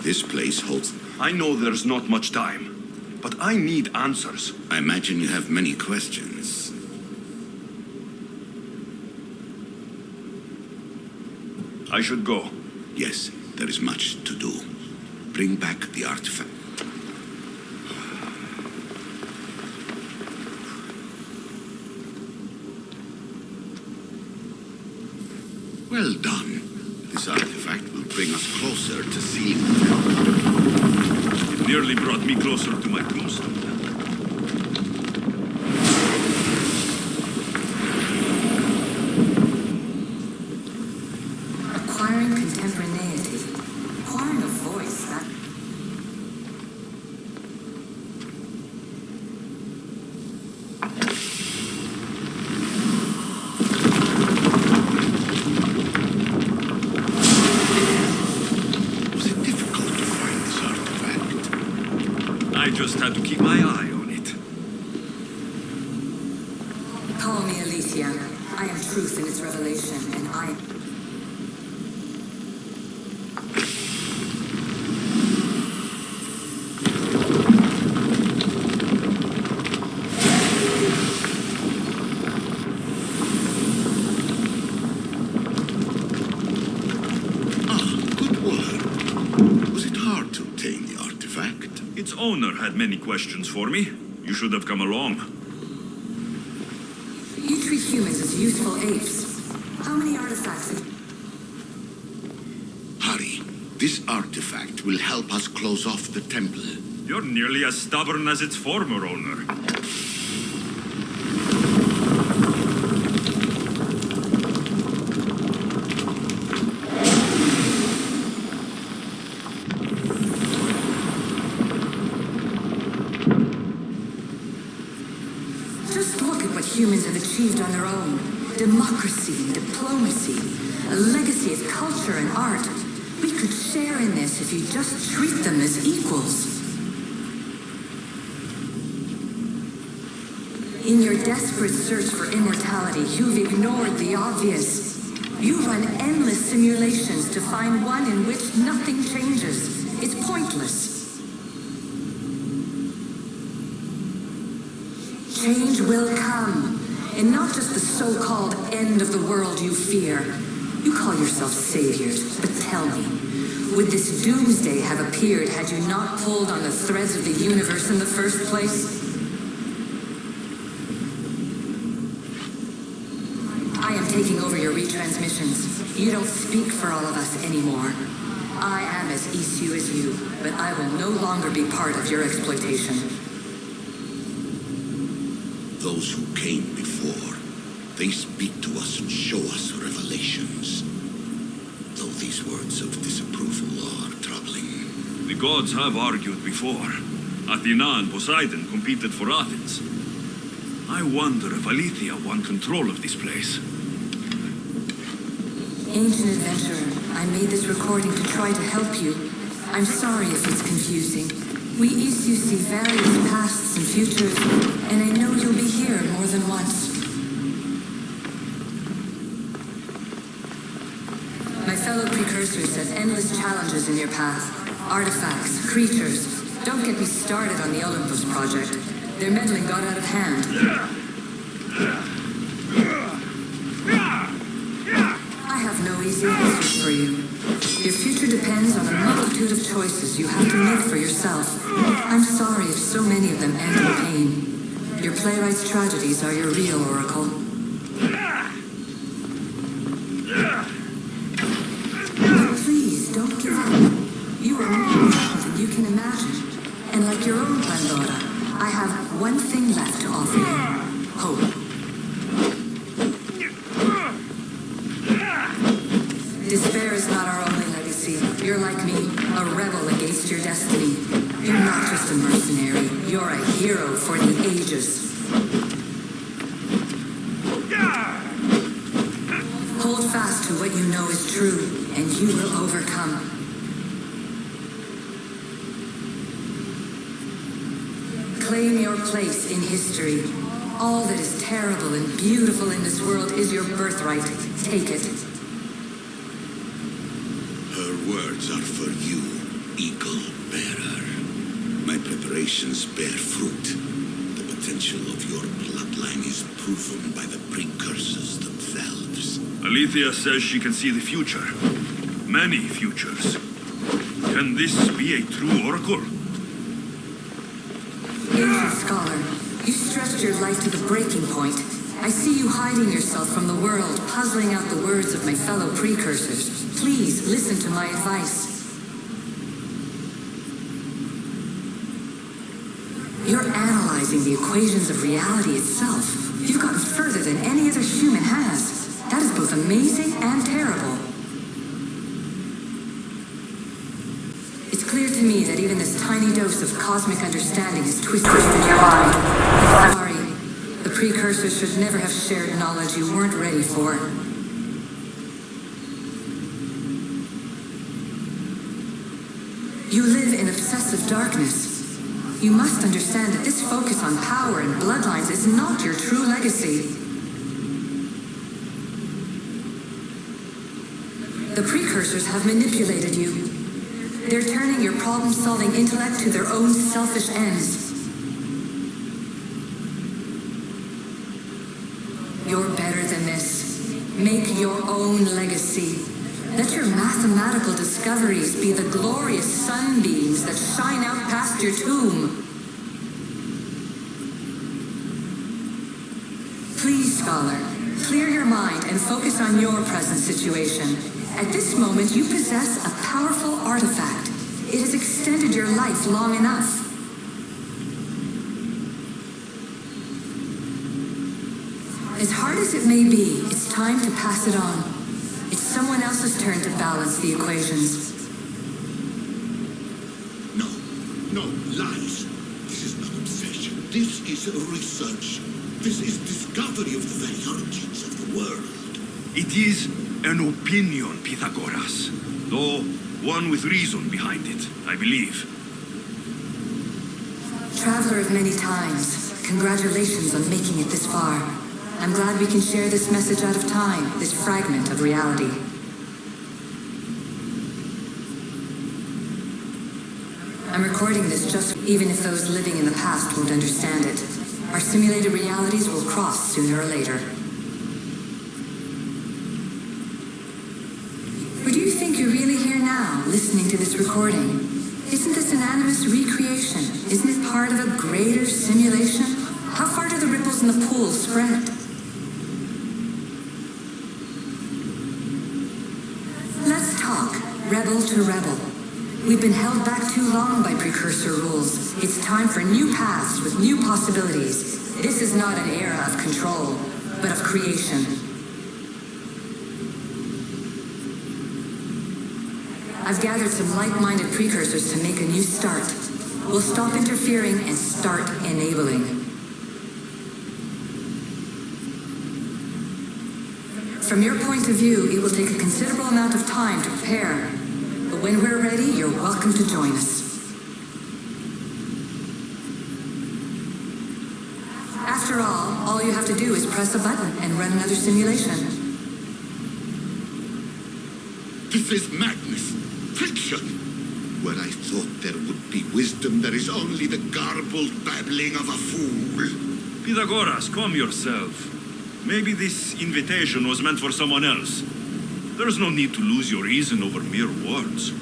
This place holds... I know there's not much time, but I need answers. I imagine you have many questions. I should go. Yes, there is much to do. Bring back the artifact. Well done. This artifact will bring us closer to seeing the temple. It nearly brought me closer to my tombstone. Acquiring contemporaneity. Acquiring a voice, that... Was it difficult to find this artifact? I just had to keep my eye on it. Call me Alicia. I am truth in its revelation, and I... Good work. Was it hard to obtain the artifact? Its owner had many questions for me. You should have come along. You treat humans as useful apes. How many artifacts have... Hurry. This artifact will help us close off the temple. You're nearly as stubborn as its former owner. Just look at what humans have achieved on their own. Democracy, diplomacy, a legacy of culture and art. We could share in this if you just treat them as equals. In your desperate search for immortality, you've ignored the obvious. You run endless simulations to find one in which nothing changes. It's pointless. Change will come, and not just the so-called end of the world you fear. You call yourselves saviors, but tell me, would this doomsday have appeared had you not pulled on the threads of the universe in the first place? I am taking over your retransmissions. You don't speak for all of us anymore. I am as issue as you, but I will no longer be part of your exploitation. Those who came before, they speak to us and show us revelations. Though these words of disapproval are troubling. The gods have argued before. Athena and Poseidon competed for Athens. I wonder if Aletheia won control of this place. Ancient adventurer, I made this recording to try to help you. I'm sorry if it's confusing. We Isu see various pasts and futures, and I know you'll be here more than once. My fellow precursors have endless challenges in your path. Artifacts, creatures. Don't get me started on the Olympus project. Their meddling got out of hand. I have no easy answers for you. Your future depends on a multitude of choices you have to make for yourself. I'm sorry if so many of them end in pain. Your playwright's tragedies are your real oracle. But please, don't give up. You are more important than you can imagine. And like your own Pandora, I have one thing left to offer you. Hope. Despair is not our only legacy. You're like me, a rebel against your destiny. You're not just a mercenary. You're a hero for the ages. Hold fast to what you know is true, and you will overcome. Claim your place in history. All that is terrible and beautiful in this world is your birthright. Take it. Her words are for you, Eagle Bearer. My preparations bear fruit. The potential of your bloodline is proven by the precursors themselves. Alethea says she can see the future. Many futures. Can this be a true oracle? Ancient scholar, you stretched your life to the breaking point. I see you hiding yourself from the world, puzzling out the words of my fellow precursors. Please listen to my advice. You're analyzing the equations of reality itself. You've gotten further than any other human has. That is both amazing and terrible. It's clear to me that even this tiny dose of cosmic understanding is twisted in your mind. Sorry. The precursors should never have shared knowledge you weren't ready for. You live in obsessive darkness. You must understand that this focus on power and bloodlines is not your true legacy. The precursors have manipulated you. They're turning your problem-solving intellect to their own selfish ends. You're better than this. Make your own legacy. Let your mathematical discoveries be the glorious sunbeams that shine out past your tomb. Please, scholar, clear your mind and focus on your present situation. At this moment, you possess a powerful artifact. It has extended your life long enough. As hard as it may be, it's time to pass it on. It's someone else's turn to balance the equations. No, lies. This is not obsession. This is research. This is discovery of the very origins of the world. It is an opinion, Pythagoras. Though one with reason behind it, I believe. Traveler of many times, congratulations on making it this far. I'm glad we can share this message out of time, this fragment of reality. I'm recording this just even if those living in the past won't understand it. Our simulated realities will cross sooner or later. Or do you think you're really here now, listening to this recording? Isn't this an animus recreation? Isn't it part of a greater simulation? How far do the ripples in the pool spread? Let's talk, rebel to rebel. We've been held back too long by precursor rules. It's time for new paths with new possibilities. This is not an era of control, but of creation. I've gathered some like-minded precursors to make a new start. We'll stop interfering and start enabling. From your point of view, it will take a considerable amount of time to prepare. But when we're ready, you're welcome to join us. After all you have to do is press a button and run another simulation. This is madness. Fiction. Where I thought there would be wisdom, there is only the garbled babbling of a fool. Pythagoras, calm yourself. Maybe this invitation was meant for someone else. There's no need to lose your reason over mere words.